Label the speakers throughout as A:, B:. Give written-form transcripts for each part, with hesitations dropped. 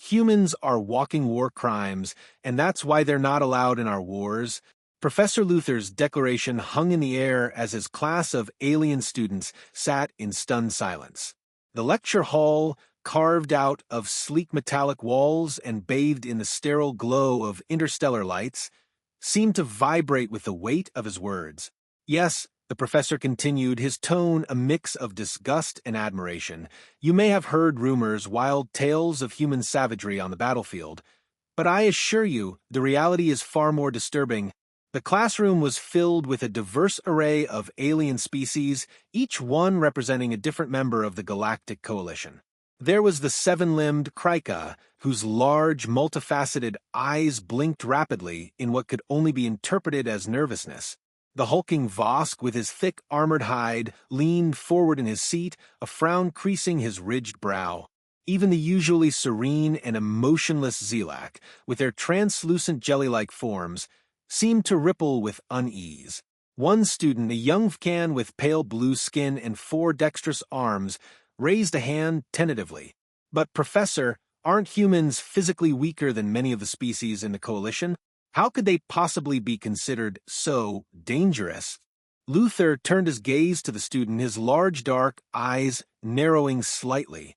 A: Humans are walking war crimes, and that's why they're not allowed in our wars. Professor Luther's declaration hung in the air as his class of alien students sat in stunned silence. The lecture hall, carved out of sleek metallic walls and bathed in the sterile glow of interstellar lights, seemed to vibrate with the weight of his words. Yes, the professor continued, his tone a mix of disgust and admiration. You may have heard rumors, wild tales of human savagery on the battlefield, but I assure you the reality is far more disturbing. The classroom was filled with a diverse array of alien species, each one representing a different member of the Galactic Coalition. There was the seven-limbed Krika, whose large, multifaceted eyes blinked rapidly in what could only be interpreted as nervousness. The hulking Vosk, with his thick, armored hide, leaned forward in his seat, a frown creasing his ridged brow. Even the usually serene and emotionless Zelak, with their translucent jelly-like forms, seemed to ripple with unease. One student, a young Vkan with pale blue skin and 4 dexterous arms, raised a hand tentatively. But, Professor, aren't humans physically weaker than many of the species in the Coalition? How could they possibly be considered so dangerous? Luther turned his gaze to the student, his large dark eyes narrowing slightly.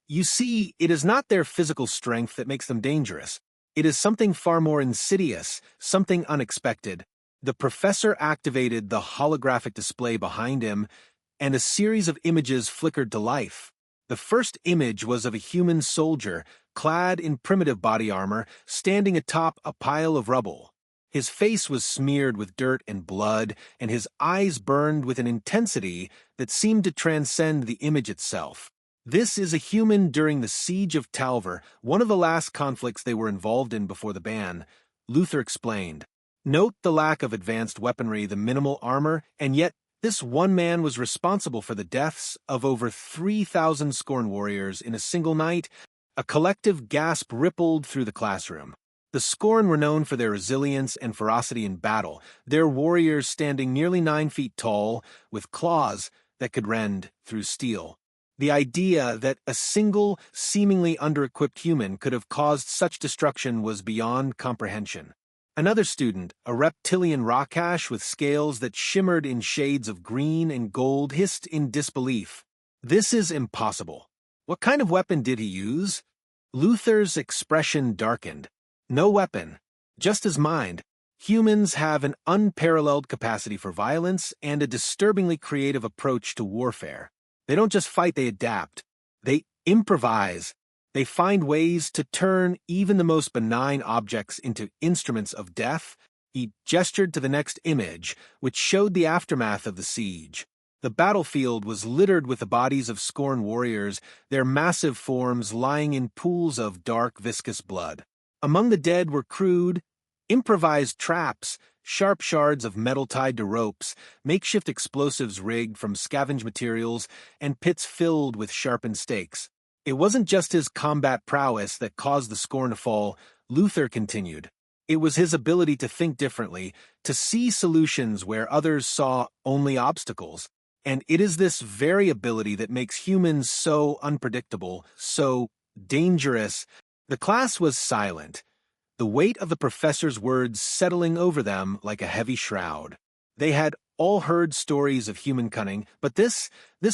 A: You see, it is not their physical strength that makes them dangerous. It is something far more insidious, something unexpected. The professor activated the holographic display behind him, and a series of images flickered to life. The first image was of a human soldier, clad in primitive body armor, standing atop a pile of rubble. His face was smeared with dirt and blood, and his eyes burned with an intensity that seemed to transcend the image itself. This is a human during the Siege of Talver, one of the last conflicts they were involved in before the ban, Luther explained. Note the lack of advanced weaponry, the minimal armor, and yet this one man was responsible for the deaths of over 3,000 Scorn warriors in a single night. A collective gasp rippled through the classroom. The Scorn were known for their resilience and ferocity in battle, their warriors standing nearly 9 feet tall, with claws that could rend through steel. The idea that a single, seemingly under-equipped human could have caused such destruction was beyond comprehension. Another student, a reptilian rockhash with scales that shimmered in shades of green and gold, hissed in disbelief. This is impossible. What kind of weapon did he use? Luther's expression darkened. No weapon, just his mind. Humans have an unparalleled capacity for violence and a disturbingly creative approach to warfare. They don't just fight, they adapt. They improvise. They find ways to turn even the most benign objects into instruments of death. He gestured to the next image, which showed the aftermath of the siege. The battlefield was littered with the bodies of Scorn warriors, their massive forms lying in pools of dark, viscous blood. Among the dead were crude, improvised traps, sharp shards of metal tied to ropes, makeshift explosives rigged from scavenged materials, and pits filled with sharpened stakes. It wasn't just his combat prowess that caused the Scorn to fall, Luther continued. It was his ability to think differently, to see solutions where others saw only obstacles. And it is this very ability that makes humans so unpredictable, so dangerous. The class was silent, the weight of the professor's words settling over them like a heavy shroud. They had all heard stories of human cunning, but this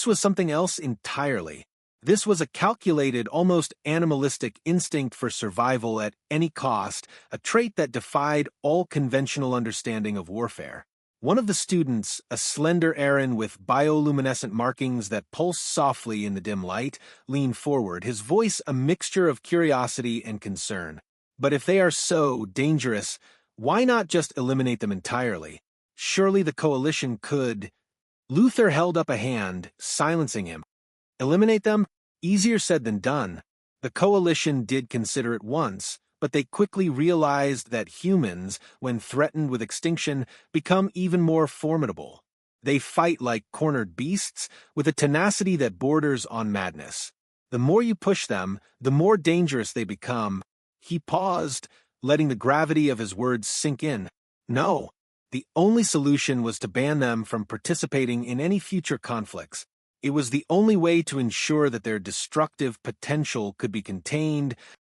A: was something else entirely. This was a calculated, almost animalistic instinct for survival at any cost, a trait that defied all conventional understanding of warfare. One of the students, a slender Aaron with bioluminescent markings that pulsed softly in the dim light, leaned forward, his voice a mixture of curiosity and concern. But if they are so dangerous, why not just eliminate them entirely? Surely the Coalition could. Luther held up a hand, silencing him. Eliminate them? Easier said than done. The Coalition did consider it once, but they quickly realized that humans, when threatened with extinction, become even more formidable. They fight like cornered beasts, with a tenacity that borders on madness. The more you push them, the more dangerous they become. He paused, letting the gravity of his words sink in. No, the only solution was to ban them from participating in any future conflicts. It was the only way to ensure that their destructive potential could be contained.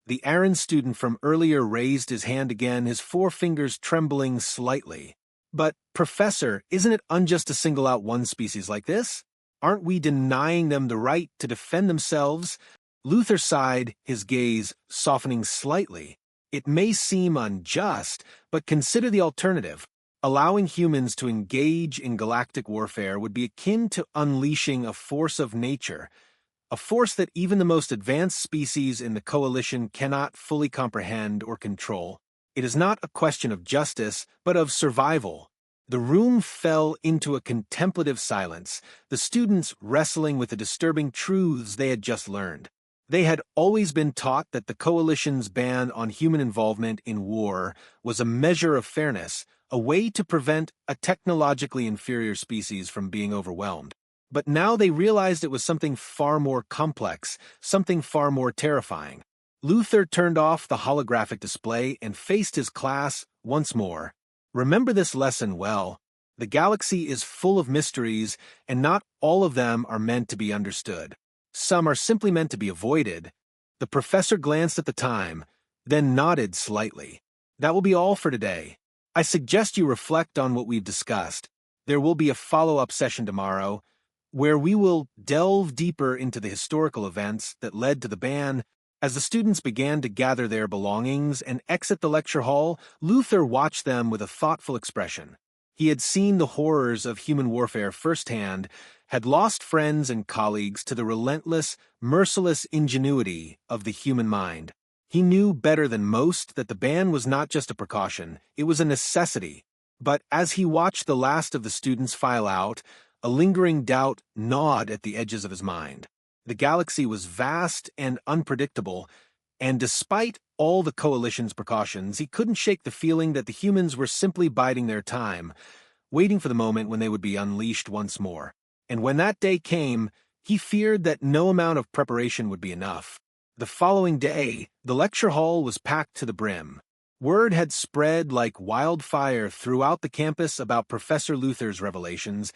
A: The errand student from earlier raised his hand again, his forefingers trembling slightly. But, Professor, isn't it unjust to single out one species like this? Aren't we denying them the right to defend themselves? Luther sighed, his gaze softening slightly. It may seem unjust, but consider the alternative. Allowing humans to engage in galactic warfare would be akin to unleashing a force of nature, a force that even the most advanced species in the coalition cannot fully comprehend or control. It is not a question of justice, but of survival. The room fell into a contemplative silence, the students wrestling with the disturbing truths they had just learned. They had always been taught that the coalition's ban on human involvement in war was a measure of fairness, a way to prevent a technologically inferior species from being overwhelmed. But now they realized it was something far more complex, something far more terrifying. Luther turned off the holographic display and faced his class once more. Remember this lesson well. The galaxy is full of mysteries, and not all of them are meant to be understood. Some are simply meant to be avoided. The professor glanced at the time, then nodded slightly. That will be all for today. I suggest you reflect on what we've discussed. There will be a follow-up session tomorrow, where we will delve deeper into the historical events that led to the ban. As the students began to gather their belongings and exit the lecture hall, Luther watched them with a thoughtful expression. He had seen the horrors of human warfare firsthand, had lost friends and colleagues to the relentless, merciless ingenuity of the human mind. He knew better than most that the ban was not just a precaution, it was a necessity. But as he watched the last of the students file out, a lingering doubt gnawed at the edges of his mind. The galaxy was vast and unpredictable, and despite all the coalition's precautions, he couldn't shake the feeling that the humans were simply biding their time, waiting for the moment when they would be unleashed once more. And when that day came, he feared that no amount of preparation would be enough. The following day, the lecture hall was packed to the brim. Word had spread like wildfire throughout the campus about Professor Luther's revelations,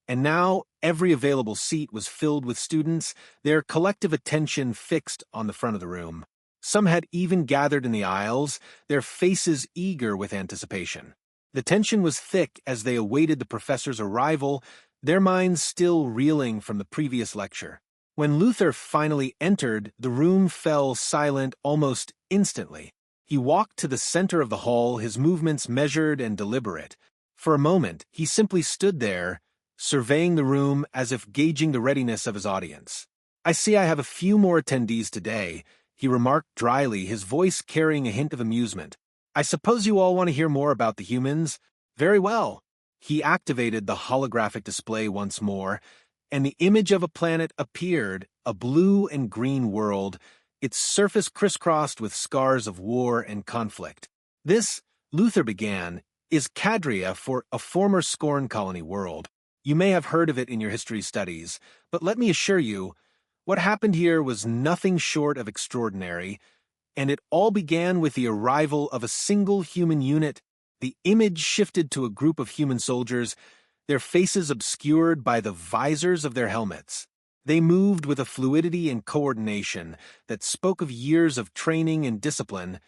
A: and now every available seat was filled with students, their collective attention fixed on the front of the room. Some had even gathered in the aisles, their faces eager with anticipation. The tension was thick as they awaited the professor's arrival, their minds still reeling from the previous lecture. When Luther finally entered, the room fell silent almost instantly. He walked to the center of the hall, his movements measured and deliberate. For a moment, he simply stood there, surveying the room as if gauging the readiness of his audience. "I see I have a few more attendees today," he remarked dryly, his voice carrying a hint of amusement. "I suppose you all want to hear more about the humans? Very well." He activated the holographic display once more, and the image of a planet appeared, a blue and green world, its surface crisscrossed with scars of war and conflict. "This," Luther began, "is Cadria, for a former Scorn colony world. You may have heard of it in your history studies, but let me assure you, what happened here was nothing short of extraordinary, and it all began with the arrival of a single human unit. The image shifted to a group of human soldiers, their faces obscured by the visors of their helmets. They moved with a fluidity and coordination that spoke of years of training and discipline,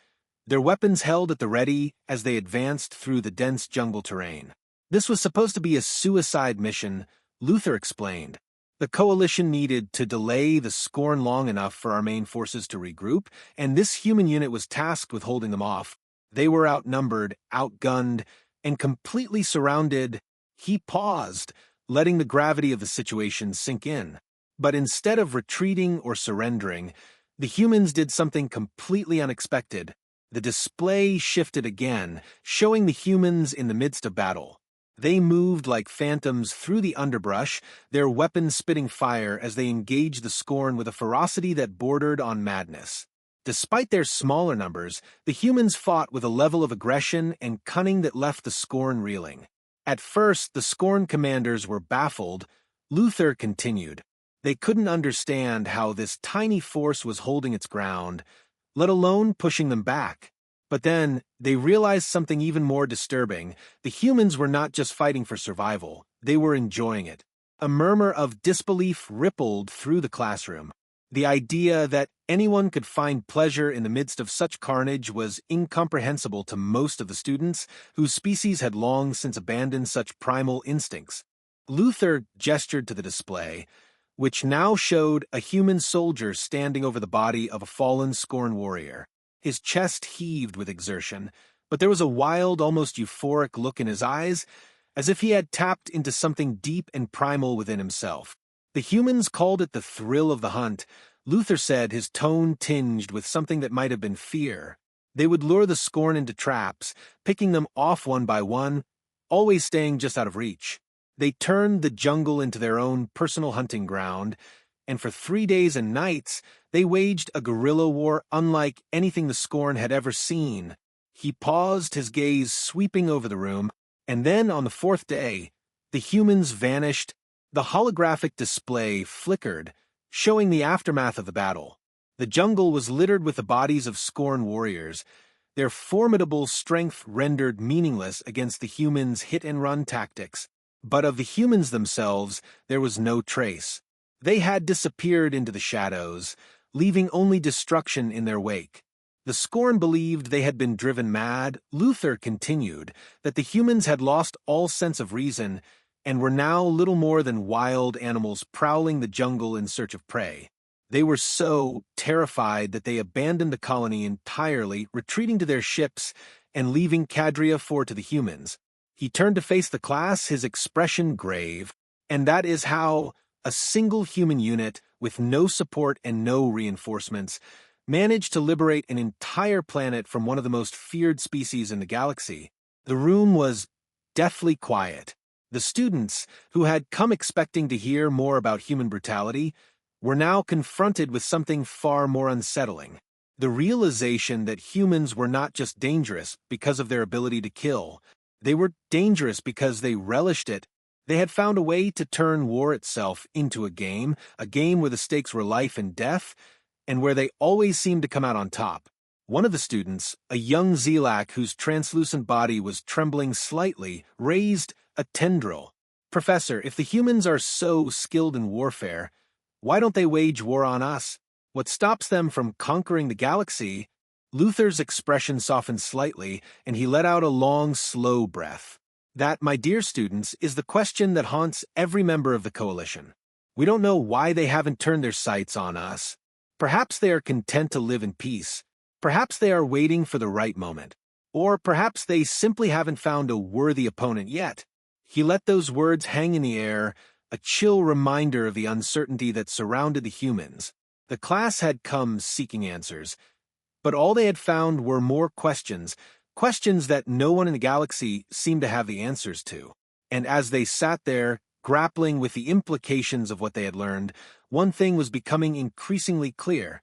A: their weapons held at the ready as they advanced through the dense jungle terrain. This was supposed to be a suicide mission, Luther explained. The coalition needed to delay the Scorn long enough for our main forces to regroup, and this human unit was tasked with holding them off. They were outnumbered, outgunned, and completely surrounded. He paused, letting the gravity of the situation sink in. But instead of retreating or surrendering, the humans did something completely unexpected. The display shifted again, showing the humans in the midst of battle. They moved like phantoms through the underbrush, their weapons spitting fire as they engaged the Scorn with a ferocity that bordered on madness. Despite their smaller numbers, the humans fought with a level of aggression and cunning that left the Scorn reeling. At first, the Scorn commanders were baffled. Luther continued. They couldn't understand how this tiny force was holding its ground, let alone pushing them back. But then, they realized something even more disturbing. The humans were not just fighting for survival, they were enjoying it. A murmur of disbelief rippled through the classroom. The idea that anyone could find pleasure in the midst of such carnage was incomprehensible to most of the students, whose species had long since abandoned such primal instincts. Luther gestured to the display, which now showed a human soldier standing over the body of a fallen Scorn warrior. His chest heaved with exertion, but there was a wild, almost euphoric look in his eyes, as if he had tapped into something deep and primal within himself. The humans called it the thrill of the hunt. Luther said, his tone tinged with something that might have been fear. They would lure the Scorn into traps, picking them off one by one, always staying just out of reach. They turned the jungle into their own personal hunting ground, and for 3 days and nights, they waged a guerrilla war unlike anything the Scorn had ever seen. He paused, his gaze sweeping over the room, and then on the 4th day, the humans vanished. The holographic display flickered, showing the aftermath of the battle. The jungle was littered with the bodies of Scorn warriors, their formidable strength rendered meaningless against the humans' hit-and-run tactics. But of the humans themselves, there was no trace. They had disappeared into the shadows, leaving only destruction in their wake. The Scorn believed they had been driven mad. Luther continued that the humans had lost all sense of reason and were now little more than wild animals prowling the jungle in search of prey. They were so terrified that they abandoned the colony entirely, retreating to their ships and leaving Cadria to the humans. He turned to face the class, his expression grave, and that is how a single human unit, with no support and no reinforcements, managed to liberate an entire planet from one of the most feared species in the galaxy. The room was deathly quiet. The students, who had come expecting to hear more about human brutality, were now confronted with something far more unsettling. The realization that humans were not just dangerous because of their ability to kill. They were dangerous because they relished it. They had found a way to turn war itself into a game where the stakes were life and death, and where they always seemed to come out on top. One of the students, a young Zelak whose translucent body was trembling slightly, raised a tendril. "Professor, if the humans are so skilled in warfare, why don't they wage war on us? What stops them from conquering the galaxy?" Luther's expression softened slightly, and he let out a long, slow breath. "That, my dear students, is the question that haunts every member of the coalition. We don't know why they haven't turned their sights on us. Perhaps they are content to live in peace. Perhaps they are waiting for the right moment. Or perhaps they simply haven't found a worthy opponent yet." He let those words hang in the air, a chill reminder of the uncertainty that surrounded the humans. The class had come seeking answers, but all they had found were more questions that no one in the galaxy seemed to have the answers to. And as they sat there, grappling with the implications of what they had learned, one thing was becoming increasingly clear.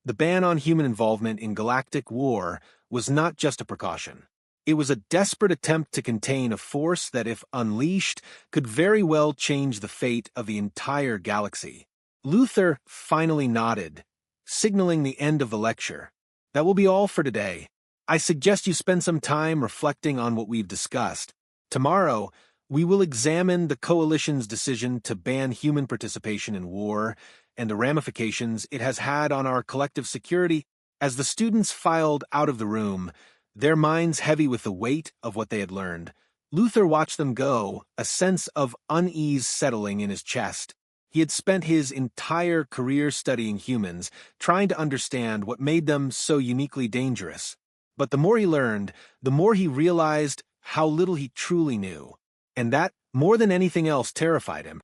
A: The ban on human involvement in galactic war was not just a precaution. It was a desperate attempt to contain a force that, if unleashed, could very well change the fate of the entire galaxy. Luther finally nodded, signaling the end of the lecture. "That will be all for today. I suggest you spend some time reflecting on what we've discussed. Tomorrow, we will examine the Coalition's decision to ban human participation in war and the ramifications it has had on our collective security." As the students filed out of the room, their minds heavy with the weight of what they had learned, Luther watched them go, a sense of unease settling in his chest. He had spent his entire career studying humans, trying to understand what made them so uniquely dangerous. But the more he learned, the more he realized how little he truly knew. And that, more than anything else, terrified him.